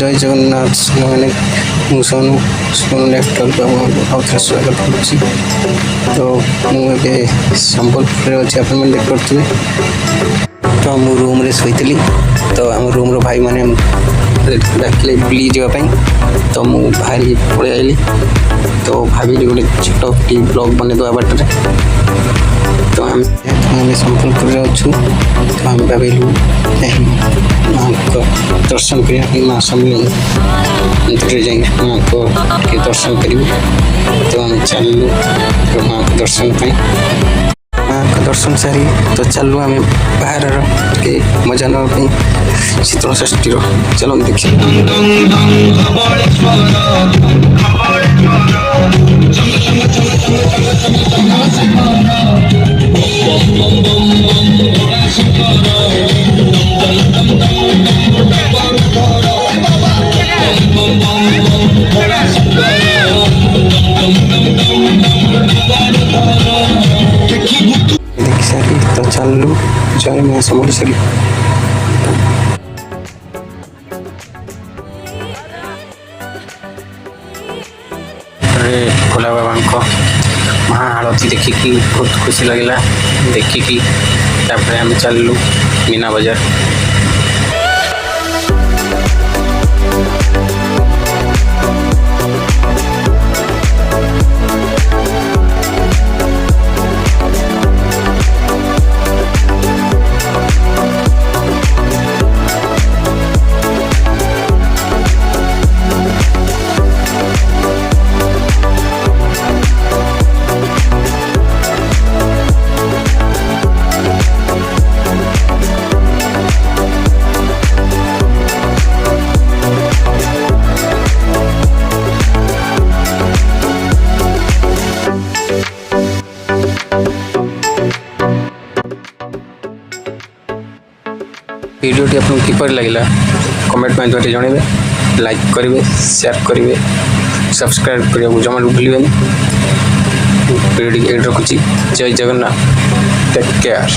जय जगन्नाथ मैंने नेक्स्ट आउे स्वागत कर तो मुझे संबलपुर अच्छे आप देखिए तो मु रूम रे शोली तो आम रूम रो भाई मैंने डाकिले बुली जावाई तो मु बाहरी पड़े आइली तो भाविली गोटे छोट ब्लॉग बनईदे बाटर तो आम संबलपुर अच्छु तो आम भाविलु माँ को दर्शन करने माँ समलेई मंदिर जाए माँ को दर्शन करूँ तो आम चलू तो माँ को दर्शन पाई माँ का दर्शन सारी तो चलू आम बाहर के मजा नापी शीतल षष्ठी चलो देखिए देख सारी तो चलू जय माँ समलेश्वरी भोला बाबा को महाआरती देखिकी बहुत खुशी लगे देखिकी तापर आम चलू मीना बजार वीडियोटी आपको किपर लगे कमेंट में जनइबे लाइक करेंगे शेयर करेंगे सब्सक्राइब करने जमा भूल वीडियो रखुची जय जगन्नाथ टेक केयर।